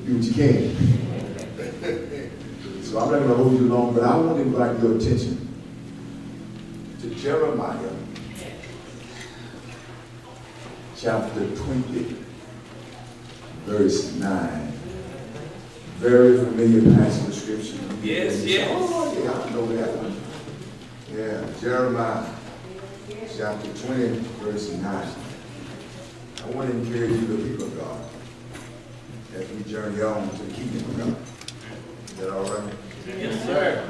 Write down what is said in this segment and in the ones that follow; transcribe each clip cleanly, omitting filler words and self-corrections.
do what you can. So I'm not going to hold you long, but I want to invite your attention to Jeremiah chapter 20, verse 9. Very familiar passage of scripture. Yes, yes. Oh, yeah, I know that one. Yeah, Jeremiah chapter 20, verse 9. I want to encourage you, the people of God, as we journey on to the kingdom of God. Is that all right? Yes, sir.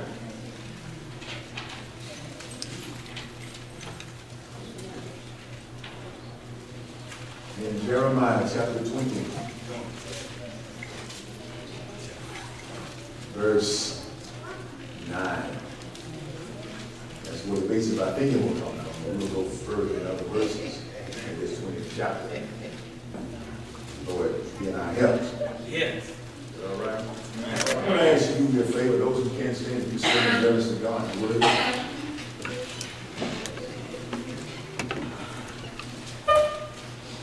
In Jeremiah chapter 20, verse 9. That's what the basis of our thinking will talk about. We'll go further in other verses in this 20th chapter. Lord, be in our help. Yes. Is that all right? I'm going to ask you to do me a favor. Those who can't stand, if you stand in reverence to God's word.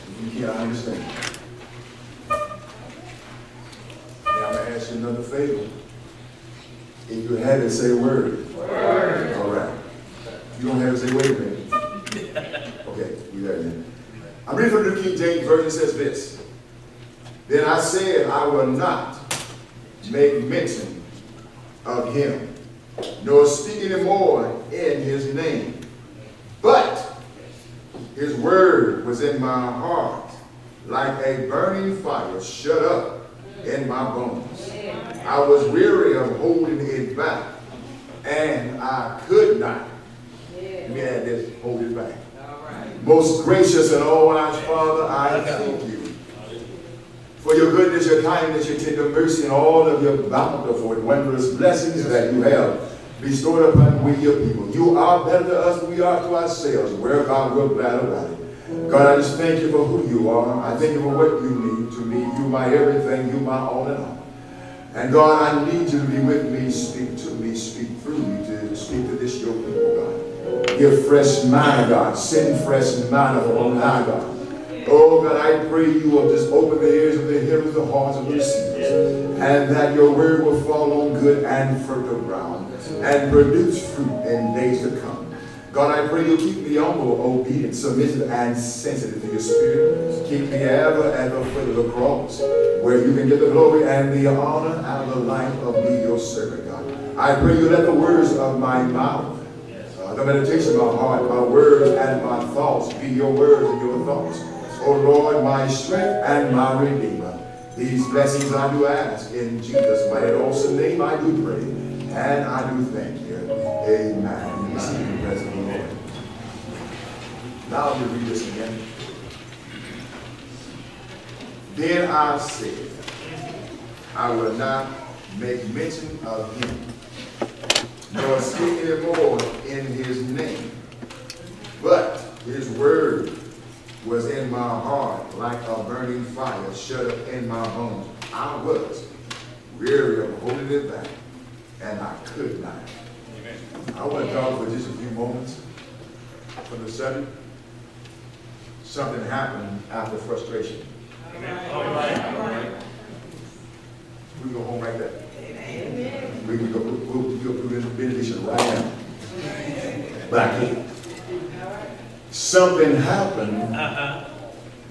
If you can't, I understand. Now I'm going to ask you another favor. If you had to say a word. Word. All right. You don't have to say, wait a minute. Okay, we got it then. I'm reading from the New King James Version. It says this. Then I said, I will not make mention of him, nor speak any more in his name. But his word was in my heart, like a burning fire shut up in my bones. I was weary of holding it back, and I could not. Let me add this, hold it back. Most gracious and all-wise Father, I thank you for your goodness, your kindness, your tender mercy, and all of your bountiful and wondrous blessings that you have bestowed upon we, your people. You are better to us than we are to ourselves. Where God, we're glad about it. God, I just thank you for who you are. I thank you for what you mean to me. You my everything. You my all in all. And God, I need you to be with me, speak to me, speak through me, to speak to this your people, God. Give fresh manna, God. Send fresh manna from on high, God. Oh, God, I pray you will just open the ears of the hearers, the hearts of the receivers, and that your word will fall on good and fertile ground and produce fruit in days to come. God, I pray you'll keep me humble, obedient, submissive, and sensitive to your spirit. Keep me ever at the foot of the cross, where you can get the glory and the honor out of the life of me, your servant, God. I pray you let the words of my mouth, the meditation of my heart, my words and my thoughts be your words and your thoughts. O Lord, my strength and my redeemer. These blessings I do ask in Jesus' mighty and awesome name I do pray. And I do thank you. Amen. You receive the presence of the Lord. Now let me read this again. Then I said, I will not make mention of him, nor speak any more in his name. But his word was in my heart like a burning fire shut up in my bones. I was weary of holding it back, and I could not. Amen. I want to talk for just a few moments from the subject. Something happened after frustration. Amen. All right. We can go home right there. Amen. We can go through this benediction right now. But I can't. Something happened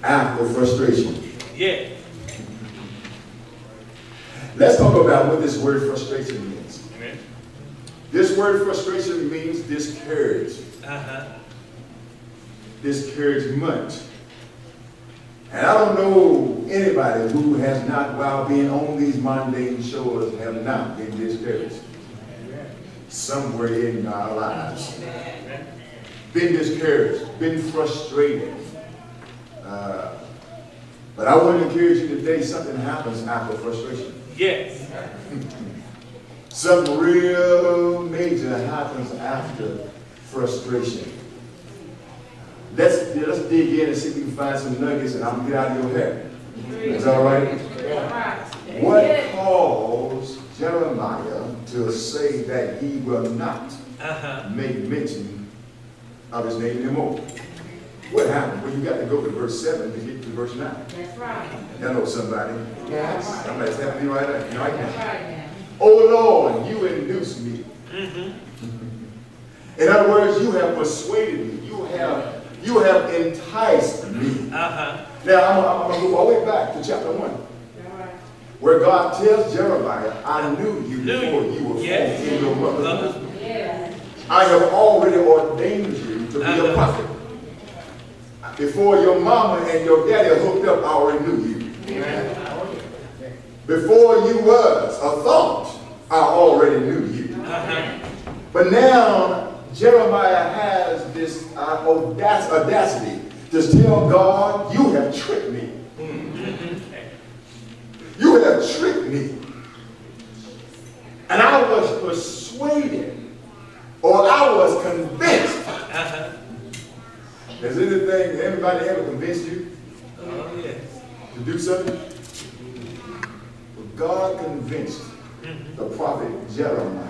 after frustration. Yeah. Let's talk about what this word frustration means. Amen. This word frustration means discouraged. Discouragement. And I don't know anybody who has not, while being on these mundane shores, have not been discouraged. Somewhere in our lives. Been discouraged, been frustrated. But I want to encourage you today, something happens after frustration. Yes. Something real major happens after frustration. Let's dig in and see if we can find some nuggets, and I'm going to get out of your hair. Is that all right? What caused Jeremiah to say that he will not make mention of his name anymore? What happened? Well, you got to go to verse 7 to get to verse 9. That's right. Hello, somebody. Yes. Somebody's helping me right now. That's right now. Oh, Lord, you induced me. In other words, you have persuaded me. You have enticed me. Now, I'm going to go all the way back to chapter 1. Where God tells Jeremiah, I knew you before you were formed in your mother's womb. I have already ordained you to be a prophet. Before your mama and your daddy hooked up, I already knew you. Before you was a thought, I already knew you. But now, Jeremiah has this audacity to tell God, you have tricked me. You have tricked me. And I was persuaded, or I was convinced. Has anybody ever convinced you to do something? Well, God convinced the prophet Jeremiah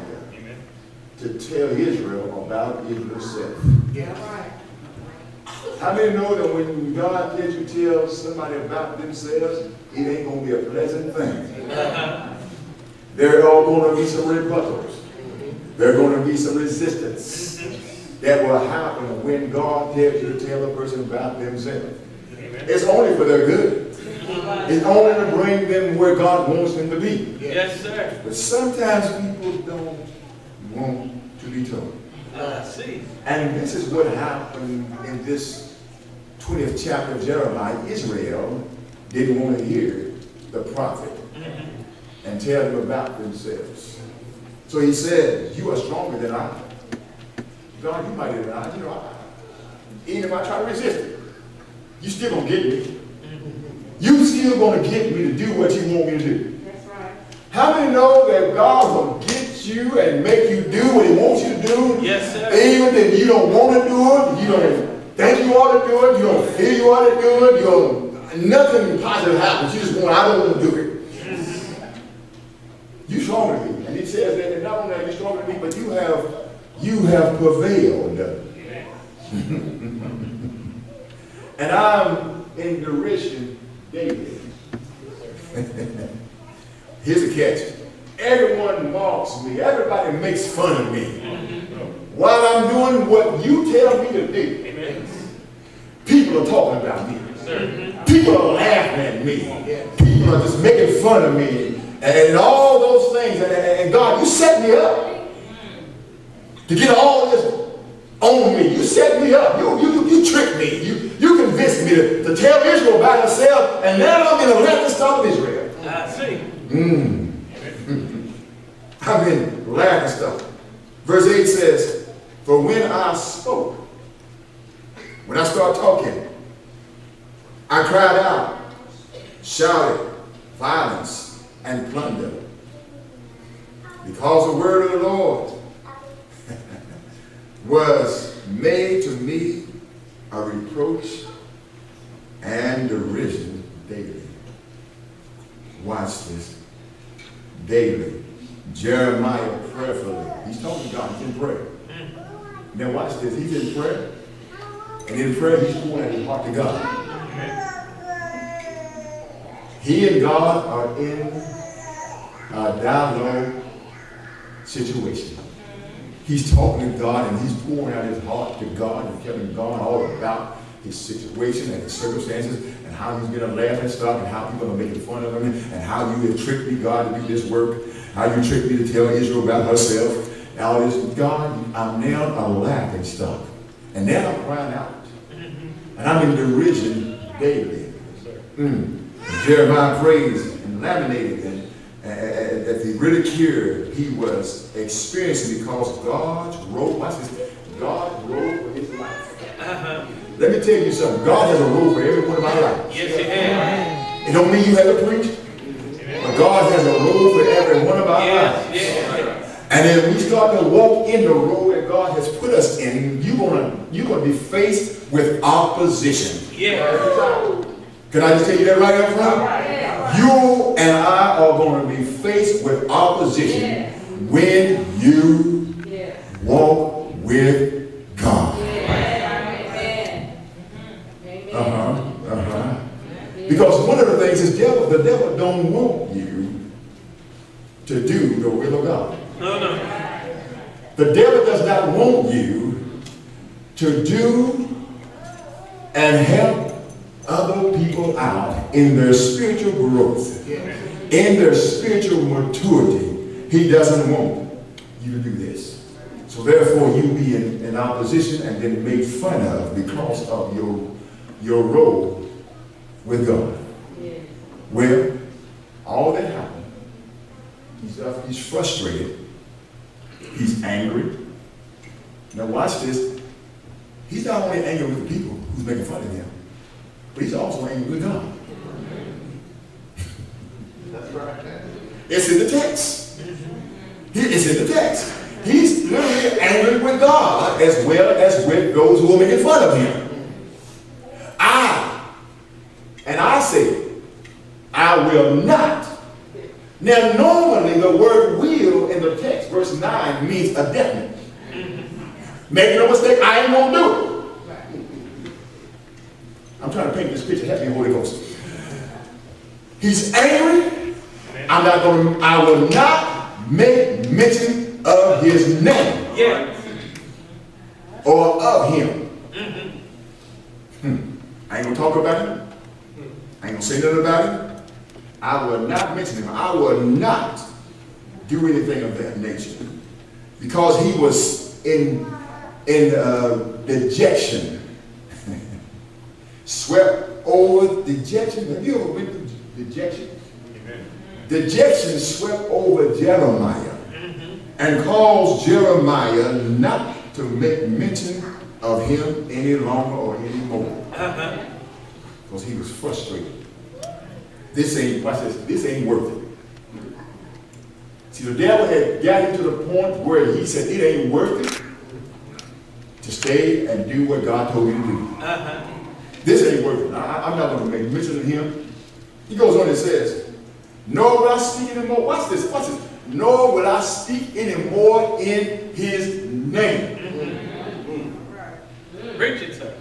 to tell Israel about himself. How many know that when God tells you to tell somebody about themselves, it ain't going to be a pleasant thing? There are going to be some rebuttals. There are going to be some resistance that will happen when God tells you to tell a person about themselves. It's only for their good. It's only to bring them where God wants them to be. Yes, sir. But sometimes people don't want to be told. I see. And this is what happened in this 20th chapter of Jeremiah. Israel didn't want to hear the prophet and tell them about themselves. So he said, you are stronger than I. God, you mightier than I. Even if I try to resist it, you still going to get me. You still going to get me to do what you want me to do. That's right. How many know that God will get you and make you do what he wants you to do? Yes, sir. Even if you don't want to do it, you don't think you ought to do it, you don't feel you ought to do it, nothing positive happens. You just want, I don't want to do it. You're stronger than me. And he says that not only are you stronger than me, but you have prevailed. And I'm in derision daily. Here's a catch. Everyone mocks me. Everybody makes fun of me. While I'm doing what you tell me to do, people are talking about me. People are laughing at me. People are just making fun of me. And all those things. And God, you set me up to get all this on me. You set me up. You tricked me. You convinced me to tell Israel about herself. And now I'm in the laughing stock of Israel. I see. I'm in laughing stock. Verse 8 says, for when I spoke, when I start talking, I cried out, shouted, violence and plunder. Because the word of the Lord was made to me a reproach and derision daily. Watch this. Daily. Jeremiah prayerfully. He's talking to God. He's in prayer. Now watch this. He's in prayer. And in prayer, he's pouring out his heart to God. He and God are in a dialogue situation. He's talking to God and he's pouring out his heart to God and telling God all about his situation and his circumstances and how he's going to laugh and stuff and how people are making fun of him and how you have tricked me, God, to do this work, how you tricked me to tell Israel about herself. All this, God, I'm now a laughing stock. And now I'm crying out. And I'm in derision daily. Jeremiah praised and laminated and at the ridicule he was experiencing because God's role, watch this, God's role for his life. Let me tell you something. God has a role for every one of our lives. Yes, he has. It don't mean you have to preach, but God has a role for every one of our lives. Yes. And if we start to walk in the role that God has put us in, you're gonna be faced with opposition. Yes. Can I just tell you that right up front? You and I are going to be faced with opposition when you walk with God. Because one of the things is the devil don't want you to do the will of God. No, no. The devil does not want you to do and help other people out in their spiritual growth, in their spiritual maturity. He doesn't want you to do this. So therefore you be in opposition and then made fun of because of your role with God. Well, all that happened, he's frustrated, he's angry. Now watch this. He's not only angry with the people who's making fun of him, but he's also angry with God. That's right. It's in the text. It's in the text. He's literally angry with God as well as with those who are making fun of him. I say, I will not. Now, normally the word will in the text, verse 9, means a definite. Make no mistake, I ain't gonna do it. I'm trying to paint this picture. Help me, Holy Ghost. He's angry. I will not make mention of his name. Yeah. Or of him. I ain't gonna talk about him. I ain't gonna say nothing about him. I will not mention him. I will not do anything of that nature. Because he was in dejection. Swept over dejection. Have you ever been through dejection? Amen. Dejection swept over Jeremiah and caused Jeremiah not to make mention of him any longer or anymore. Because he was frustrated. This ain't, watch this ain't worth it. See, the devil had gotten to the point where he said it ain't worth it to stay and do what God told you to do. This ain't worth it. I'm not going to make mention of him. He goes on and says, nor will I speak anymore. Watch this. Nor will I speak anymore in his name. Preach it, sir.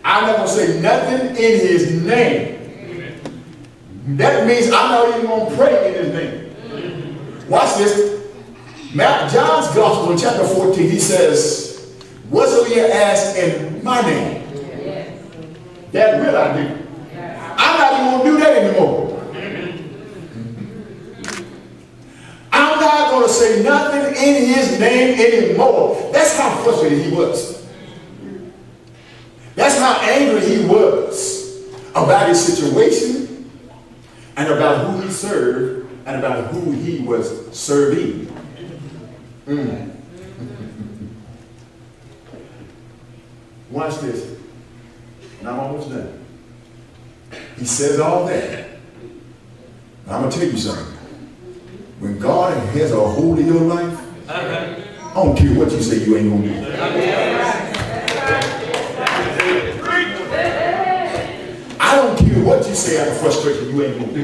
I'm not going to say nothing in his name. That means I'm not even going to pray in his name. Watch this. John's Gospel in chapter 14, he says, whatsoever you ask in my name, that will I do. I'm not even going to do that anymore. I'm not going to say nothing in his name anymore. That's how frustrated he was. That's how angry he was about his situation and about who he served and about who he was serving. Watch this. And I'm almost done. He says all that. I'm going to tell you something. When God has a hold of your life, I don't care what you say you ain't going to do. I don't care what you say out of frustration you ain't going to do.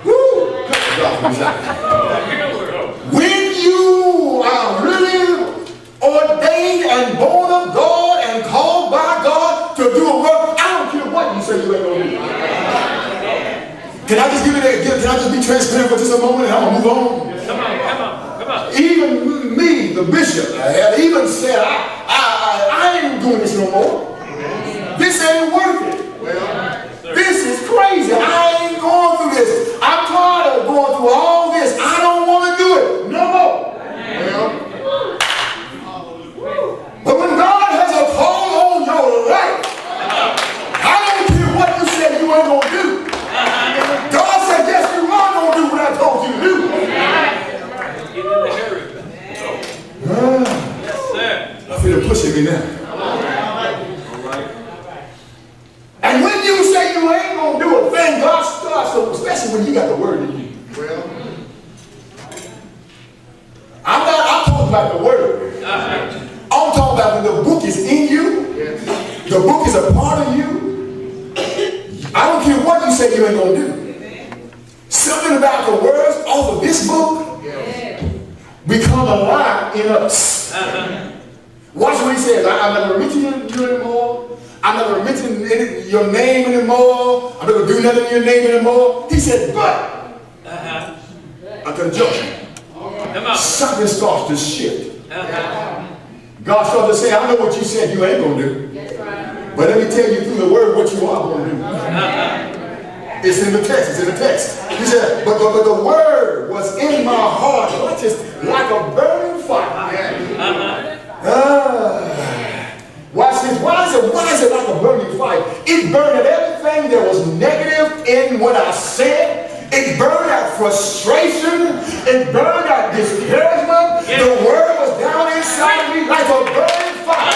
Woo! When you are really ordained and born of God and called by God to do a work, I don't care what you say you ain't going to do. Can I just give you that? Can I just be transparent for just a moment and I'm going to move on? Come on. Even me, the bishop, have even said, I ain't doing this no more. This ain't worth it. This is crazy. I ain't going through this. I'm tired of going through all this. I don't want to do it no more. But when God has a call on your life, I don't care what you said you ain't going to do. God said, yes, you are going to do what I told you to do. Yes, sir. I feel it pushing me now. And when you say you ain't going to do a thing, God starts to, especially when you got the word in you. I'm talking about the word. I'm talking about when the book is in you. The book is a part of you. I don't care what you say you ain't going to do. Something about the words off of this book become alive in us. Watch what he says. I'm not going to mention you anymore. I'm not going to mention your name anymore. I'm not going to do nothing in your name anymore. He said, but a conjunction. Something starts to shift. God started to say, I know what you said you ain't going to do. But let me tell you through the word what you are going to do. It's in the text. It's in the text. He said, but the word was in my heart. Watch this, like a burning fire. Watch this. Why is it like a burning fire? It burned everything that was negative in what I said. It burned out frustration. It burned out discouragement. Yeah. The word was down inside of me like a burning fire.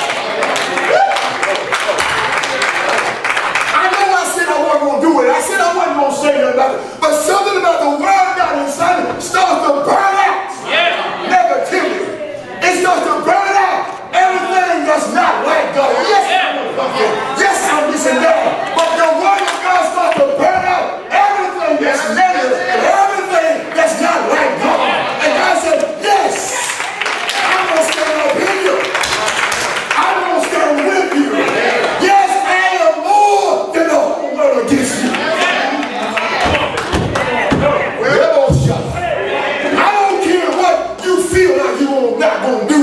I know I said I wasn't going to do it. I said I wasn't going to say nothing about it. But something about the word down inside of me starts to burn out. Yeah. Negativity. It starts to burn out everything that's not like God. Yes, yes, I'm listening there. But the word of God starts to burn out everything that's negative and everything that's not like God. And God said, yes, I'm going to stand up in you. I'm going to stand with you. Yes, I am more than the whole world against you. I don't care what you feel like you're not going to do,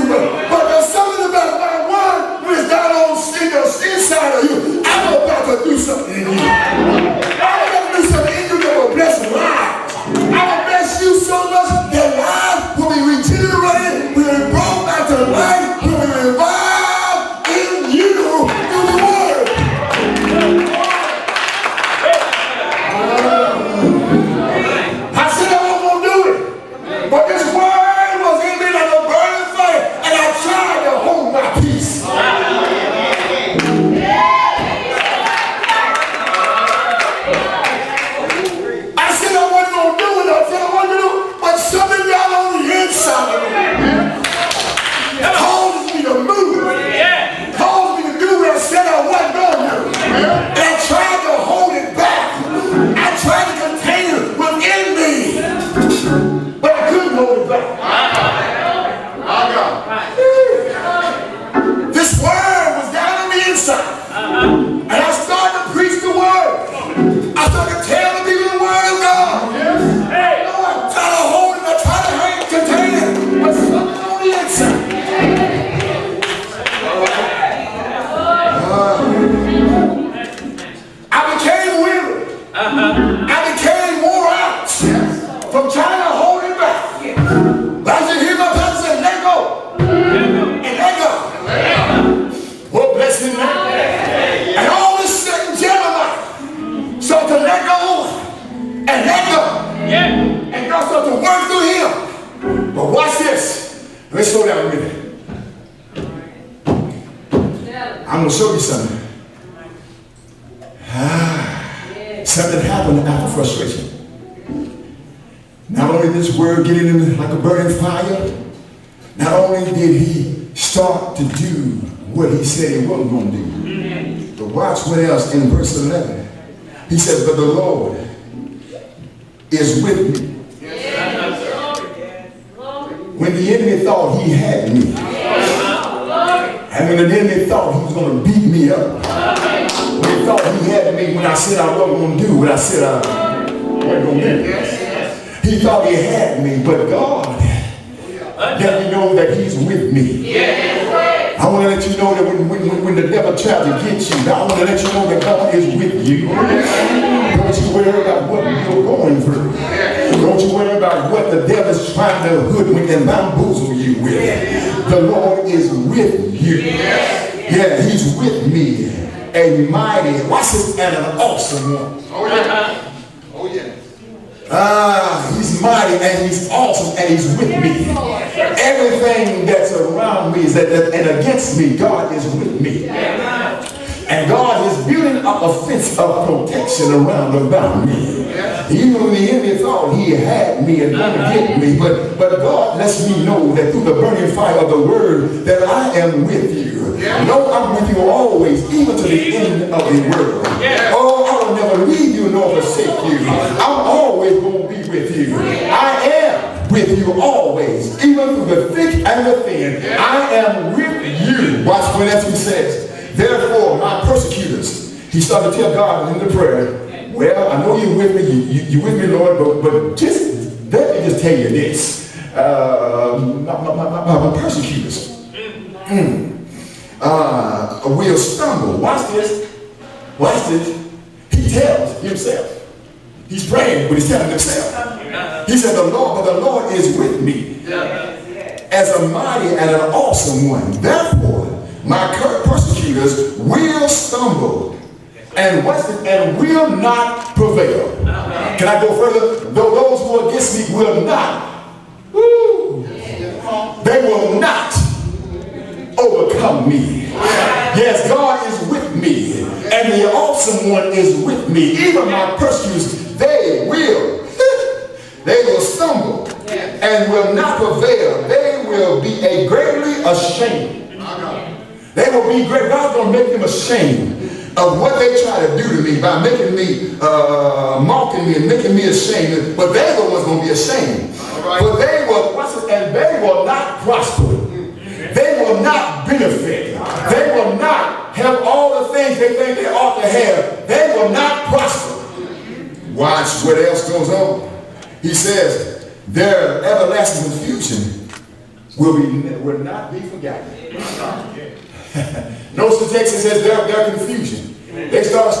but there's something about my word when it's down on the inside of you. I'm about to do something in you. I'm about to do something in you that will bless lives. I will bless you so much that lives will be regenerated, will be brought back to life, will be revived in you through the word. I said I wasn't going to do it, but this word was in me like a burning fire, and I tried to hold my peace. Something got on the inside of me caused me to move, caused me to do what I said I wasn't going to do. And I tried to hold it back. I tried to contain it within me, but I couldn't hold it back. This word was down on the inside, and I started to preach the word. I started to tell the people the word of God. Try to hold it, I try to contain it, but something on the inside. I became weary. I became wore out from trying to hold it back. But I just hear my pastor say, let go. And let go. Oh, bless him now. And all of a sudden, Jeremiah started to let go and let go. And God started to work through him. But watch this. Let's slow down a minute. I'm going to show you something. Something happened after frustration. Not only did this word get in him like a burning fire, not only did he start to do what he said he wasn't going to do, but watch what else in verse 11. He says, but the Lord is with me. When the enemy thought he had me, and when the enemy thought he was going to beat me up, when he thought he had me when I said I wasn't going to do what I said I wasn't going to do, he thought he had me, but God let me know that he's with me. I want to let you know that when the devil tries to get you, I want to let you know that God is with you. Don't you worry about what you're going through. Don't you worry about what the devil's trying to hoodwink and bamboozle you with. The Lord is with you. Yeah, he's with me. A mighty, watch this, and an awesome one. Oh yeah. Oh yeah. He's mighty and he's awesome and he's with me. Everything that's around me is and against me, God is with me. And God is building up a fence of protection around about me. Even when the enemy thought he had me and going to get me, but God lets me know that through the burning fire of the word that I am with you. No, I'm with you always, even to the end of the world. Oh, I will never leave you nor forsake you. I'm always going to be with you. I am with you always, even through the thick and the thin. I am with you. Watch what else he says. Therefore, my persecutors, he started to tell God in the prayer, well, I know you're with me, you're with me, Lord, but just let me just tell you this. My persecutors will stumble. Watch this. Watch this. He tells himself. He's praying, but he's telling himself. He said, but the Lord is with me as a mighty and an awesome one. Therefore, my persecutors will stumble and will not prevail. Can I go further? Those who are against me will not. They will not overcome me. Yes, God is with me, and the awesome one is with me. Even my persecutors, they will stumble and will not prevail. They will be greatly ashamed. They will be great. God's going to make them ashamed of what they try to do to me by making me, mocking me and making me ashamed. But they're the ones going to be ashamed. But they will not prosper. They will not benefit. They will not have all the things they think they ought to have. They will not prosper. Watch what else goes on. He says, their everlasting confusion will not be forgotten. Notice the text says their confusion. They try to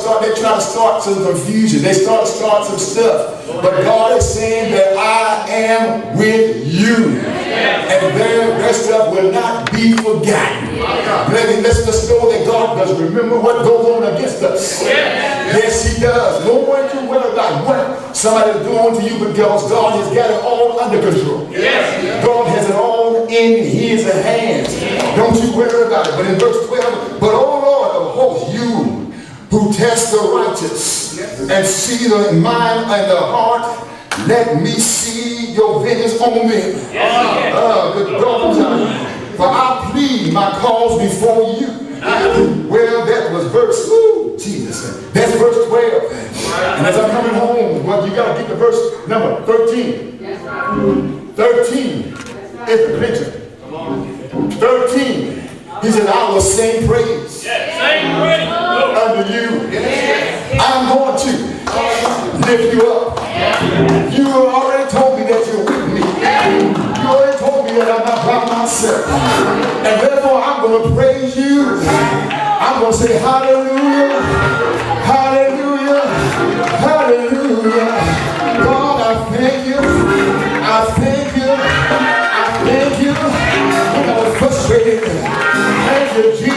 start some confusion. They start some stuff. But God is saying that I am with you. And their stuff will not be forgotten. Let's know that God does remember what goes on against us. Yes, he does. No one can worry about what somebody is doing to you, because God has got it all under control. God has it all in his hands. Don't you worry about it. But in verse 12, but oh Lord of hosts, you who test the righteous and see the mind and the heart, let me see your vengeance on me. Good God, for I plead my cause before you. Well, that was verse, Jesus. That's verse 12. And as I'm coming home, well, you got to get to verse number 13. 13 is the picture. 13. He said, I will sing praise unto you. I'm going to lift you up. You already told me that you're with me. You already told me that I'm not by myself. And therefore, I'm going to praise you. I'm going to say hallelujah, hallelujah, hallelujah. God, I thank you. I thank you. I thank you. When I was frustrated, thank you, Jesus.